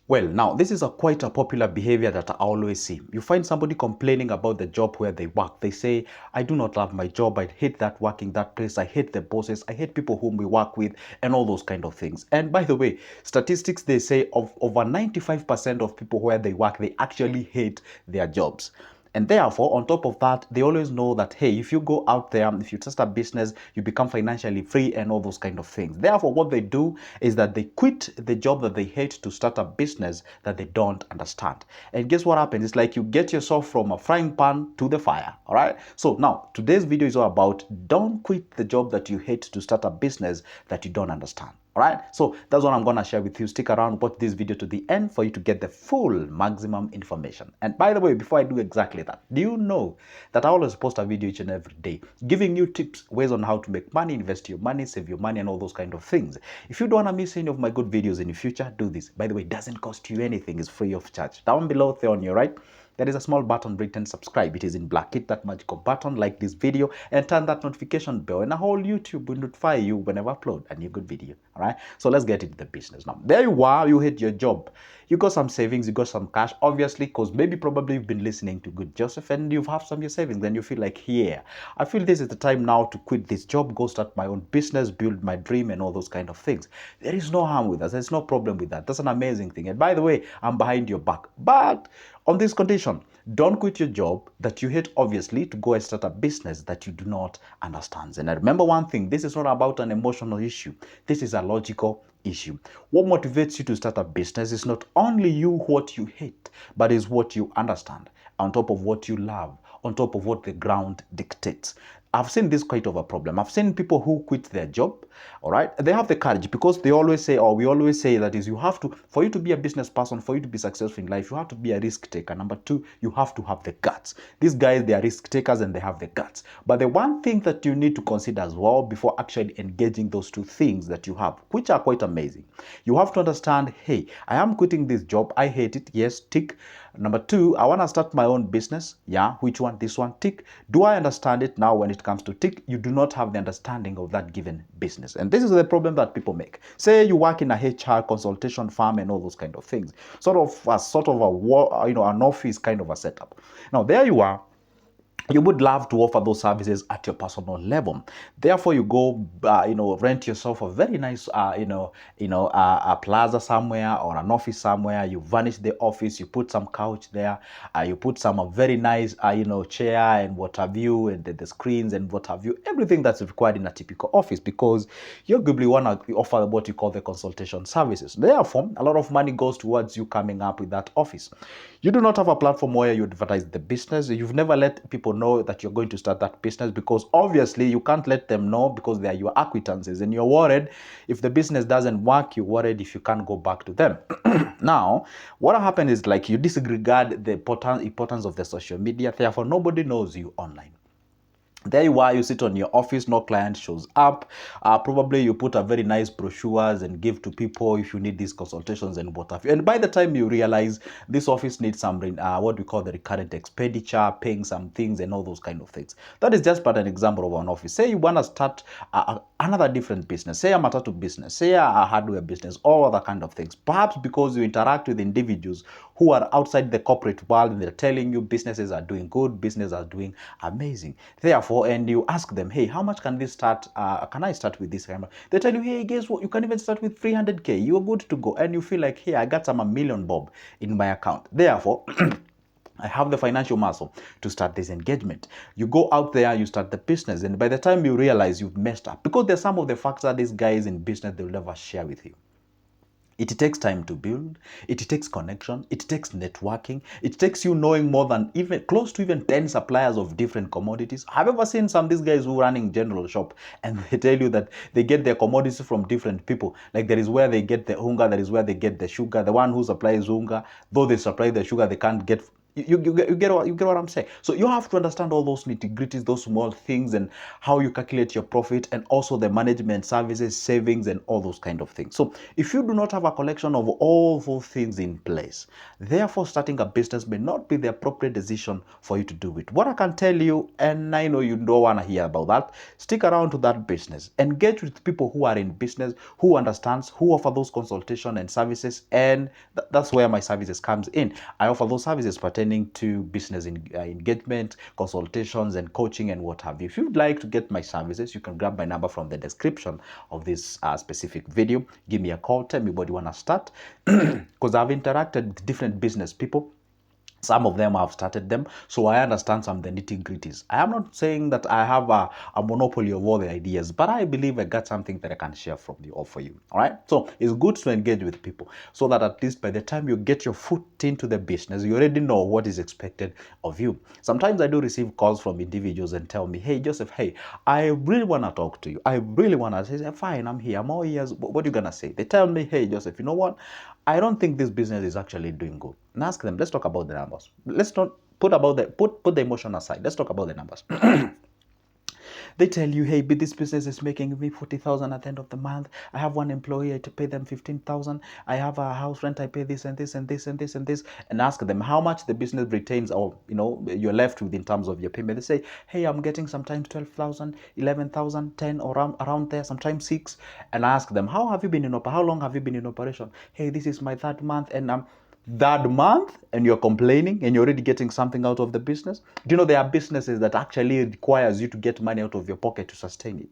Well, now this is quite a popular behavior that I always see. You find somebody complaining about the job where they work. They say, I do not love my job. I hate that working that place. I hate the bosses. I hate people whom we work with and all those kind of things. And by the way, statistics, they say of over 95% of people where they work, they actually hate their jobs. And therefore, on top of that, they always know that, hey, if you go out there, if you start a business, you become financially free and all those kind of things. Therefore, what they do is that they quit the job that they hate to start a business that they don't understand. And guess what happens? It's like you get yourself from a frying pan to the fire. All right. So now today's video is all about don't quit the job that you hate to start a business that you don't understand. All right, so that's what I'm going to share with you. Stick around, watch this video to the end for you to get the full maximum information. And by the way, before I do exactly that, do you know that I always post a video each and every day giving you tips, ways on how to make money, invest your money, save your money, and all those kind of things. If you don't want to miss any of my good videos in the future, do this. By the way, it doesn't cost you anything. It's free of charge. Down below there on your right, there is a small button written subscribe. It is in black. Hit that magical button, like this video, and turn that notification bell, and a whole YouTube will notify you whenever I upload a new good video. All right, so let's get into the business now. There you are. You hate your job. You got some savings, you got some cash, obviously, because probably you've been listening to Good Joseph and you've have some of your savings. Then you feel like, yeah, I feel this is the time now to quit this job, go start my own business, build my dream, and all those kind of things. There is no harm with that. There's no problem with that. That's an amazing thing. And by the way, I'm behind your back. But on this condition, don't quit your job that you hate, obviously, to go and start a business that you do not understand. And I remember one thing, this is not about an emotional issue. This is a logical issue. What motivates you to start a business is not only you what you hate, but is what you understand, on top of what you love, on top of what the ground dictates. I've seen this quite of a problem. I've seen people who quit their job, all right? They have the courage because they always say, or we always say that is you have to, for you to be a business person, for you to be successful in life, you have to be a risk taker. Number two, you have to have the guts. These guys, they are risk takers and they have the guts. But the one thing that you need to consider as well before actually engaging those two things that you have, which are quite amazing, you have to understand, hey, I am quitting this job. I hate it. Yes, tick. Number two, I want to start my own business. Yeah, which one? This one, tick. Do I understand it? Now, when it comes to tick, you do not have the understanding of that given business. And this is the problem that people make. Say you work in a HR consultation firm and all those kind of things. Sort of a, an office kind of a setup. Now, there you are. You would love to offer those services at your personal level. Therefore, you go, rent yourself a very nice, a plaza somewhere or an office somewhere. You vanish the office. You put some couch there. You put some very nice, chair and what have you, and the screens and what have you. Everything that's required in a typical office because you arguably want to offer what you call the consultation services. Therefore, a lot of money goes towards you coming up with that office. You do not have a platform where you advertise the business. You've never let people know that you're going to start that business because obviously you can't let them know because they are your acquaintances and you're worried if the business doesn't work. You're worried if you can't go back to them. Now, what happened is like you disregard the importance of the social media. Therefore, nobody knows you online. There you are, you sit on your office, no client shows up. Probably you put a very nice brochures and give to people if you need these consultations and what have you. And by the time you realize this office needs some, what we call the recurrent expenditure, paying some things and all those kind of things. That is just but an example of an office. Say you want to start another different business, say a matatu business, say a hardware business, all other kind of things. Perhaps because you interact with individuals who are outside the corporate world and they're telling you businesses are doing good, businesses are doing amazing. Therefore, and you ask them, hey, how much can this start? Can I start with this camera? They tell you, hey, guess what? You can even start with 300K. You're good to go. And you feel like, hey, I got some a million bob in my account. Therefore, I have the financial muscle to start this engagement. You go out there, you start the business, and by the time you realize you've messed up, because there's some of the facts that these guys in business, they'll never share with you. It takes time to build, it takes connection, it takes networking, it takes you knowing more than even close to even 10 suppliers of different commodities. Have you ever seen some of these guys who are running general shop and they tell you that they get their commodities from different people? Like there is where they get the hunger, there is where they get the sugar. The one who supplies hunger, though they supply the sugar, they can't get You get what I'm saying? So you have to understand all those nitty-gritties, those small things, and how you calculate your profit, and also the management services, savings, and all those kind of things. So if you do not have a collection of all those things in place, therefore starting a business may not be the appropriate decision for you to do it. What I can tell you, and I know you don't want to hear about that, stick around to that business, engage with people who are in business, who understands, who offer those consultation and services, and that's where my services comes in. I offer those services pertaining to business engagement, consultations, and coaching, and what have you. If you'd like to get my services, you can grab my number from the description of this specific video. Give me a call, tell me what you want to start, because I've interacted with different business people. Some of them have started them, so I understand some of the nitty-gritties. I am not saying that I have a monopoly of all the ideas, but I believe I got something that I can share from you or for you. All right, so it's good to engage with people so that at least by the time you get your foot into the business, you already know what is expected of you. Sometimes I do receive calls from individuals and tell me, hey Joseph, hey, I really want to talk to you, I really want to say, fine, I'm here, I'm all ears, what are you gonna say? They tell me, hey Joseph, you know what, I don't think this business is actually doing good. And ask them, let's talk about the numbers. Let's not put the emotion aside. Let's talk about the numbers. They tell you, hey, but this business is making me 40,000 at the end of the month. I have one employee, I to pay them 15,000. I have a house rent, I pay this and this and this and this and this. And ask them how much the business retains, or you're left with in terms of your payment. They say, hey, I'm getting sometimes 12,000, 11,000, 10, or around there, sometimes 6. And ask them, how have you been in how long have you been in operation? Hey, this is my third month, and that month, and you're complaining, and you're already getting something out of the business. Do you know there are businesses that actually requires you to get money out of your pocket to sustain it?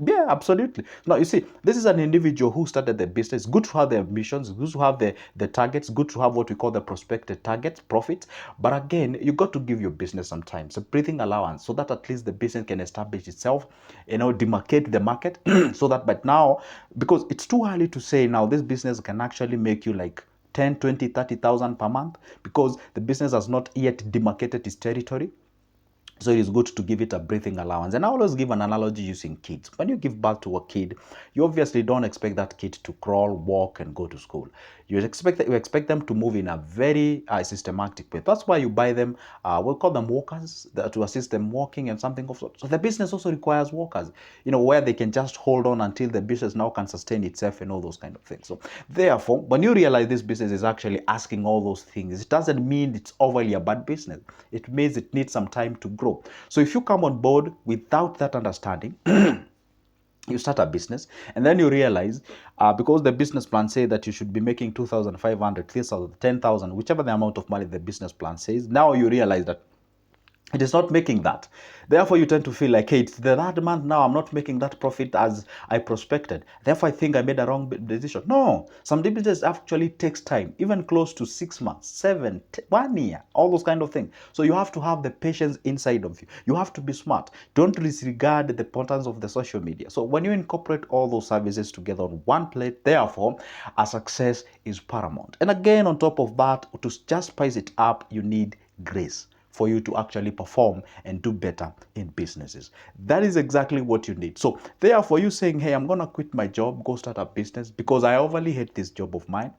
Yeah, absolutely. Now, you see, this is an individual who started the business. Good to have the ambitions, good to have the targets, good to have what we call the prospected targets, profits. But again, you got to give your business some time, so breathing allowance, so that at least the business can establish itself, demarcate the market, so that, but now, because it's too early to say now, this business can actually make you like 10, 20, 30,000 per month, because the business has not yet demarcated its territory. So it is good to give it a breathing allowance. And I always give an analogy using kids. When you give birth to a kid, you obviously don't expect that kid to crawl, walk, and go to school. You expect them to move in a very systematic way. That's why you buy them, we'll call them walkers, to assist them walking and something of sort. So the business also requires walkers, where they can just hold on until the business now can sustain itself and all those kind of things. So therefore, when you realize this business is actually asking all those things, it doesn't mean it's overly a bad business. It means it needs some time to grow. So if you come on board without that understanding, you start a business, and then you realize, because the business plan says that you should be making 2,500, 3,000, 10,000, whichever the amount of money the business plan says, now you realize that it is not making that. Therefore, you tend to feel like, hey, it's the third month now, I'm not making that profit as I prospected. Therefore, I think I made a wrong decision. No, some business actually takes time, even close to 6 months, 7, 1 year, all those kind of things. So you have to have the patience inside of you. You have to be smart. Don't disregard the importance of the social media. So when you incorporate all those services together on one plate, therefore, a success is paramount. And again, on top of that, to just spice it up, you need grace for you to actually perform and do better in businesses. That is exactly what you need. So therefore, you saying, hey, I'm going to quit my job, go start a business because I overly hate this job of mine.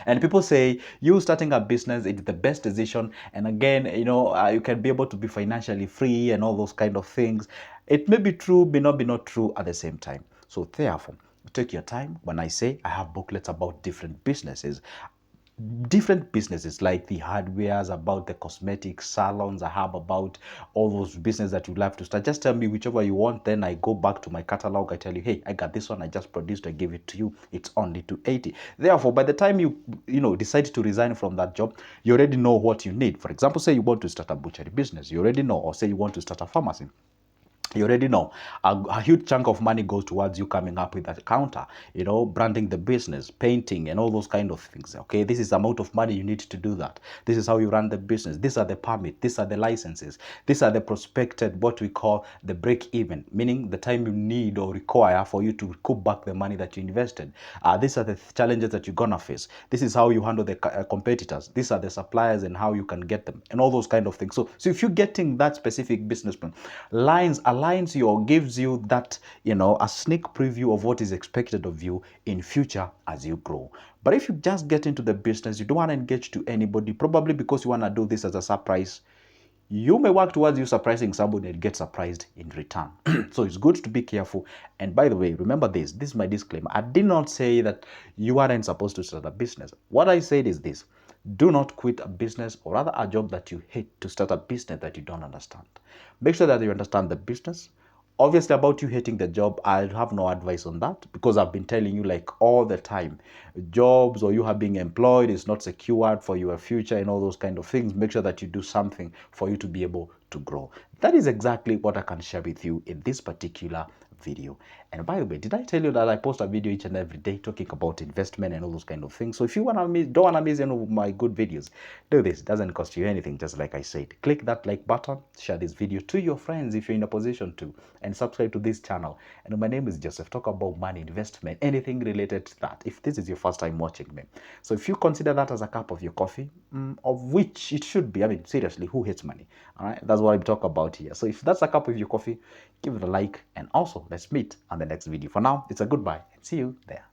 And people say you starting a business is the best decision. And again, you can be able to be financially free and all those kind of things. It may be true, may not be not true at the same time. So therefore, take your time. When I say I have booklets about different businesses like the hardwares, about the cosmetic salons, I have about all those businesses that you'd like to start. Just tell me whichever you want, then I go back to my catalog. I tell you, hey, I got this one, I just produced, I give it to you, it's only 280. Therefore, by the time you decide to resign from that job, you already know what you need. For example, say you want to start a butchery business, you already know. Or say you want to start a pharmacy, you already know a huge chunk of money goes towards you coming up with that counter, branding the business, painting, and all those kind of things. Okay, this is the amount of money you need to do that. This is how you run the business. These are the permit, these are the licenses, these are the prospected, what we call the break even, meaning the time you need or require for you to recoup back the money that you invested. These are the challenges that you're gonna face. This is how you handle the competitors. These are the suppliers and how you can get them, and all those kind of things. So if you're getting that specific business plan, lines aligns you or gives you that, a sneak preview of what is expected of you in future as you grow. But if you just get into the business, you don't want to engage to anybody, probably because you want to do this as a surprise, you may work towards you surprising somebody and get surprised in return. So it's good to be careful. And by the way, remember this is my disclaimer. I did not say that you aren't supposed to start a business. What I said is this: do not quit a business or rather a job that you hate to start a business that you don't understand. Make sure that you understand the business. Obviously, about you hating the job, I have no advice on that, because I've been telling you like all the time, jobs or you have being employed is not secured for your future and all those kind of things. Make sure that you do something for you to be able to grow. That is exactly what I can share with you in this particular video. And by the way, did I tell you that I post a video each and every day talking about investment and all those kind of things? So if you don't want to miss any of my good videos, do this. It doesn't cost you anything, just like I said. Click that like button, share this video to your friends if you're in a position to, and subscribe to this channel. And my name is Joseph. Talk about money, investment, anything related to that, if this is your first time watching me. So if you consider that as a cup of your coffee, of which it should be, I mean, seriously, who hates money? All right, that's what I'm talking about here. So if that's a cup of your coffee, give it a like, and also let's meet on the next video. For now, it's a goodbye, and see you there.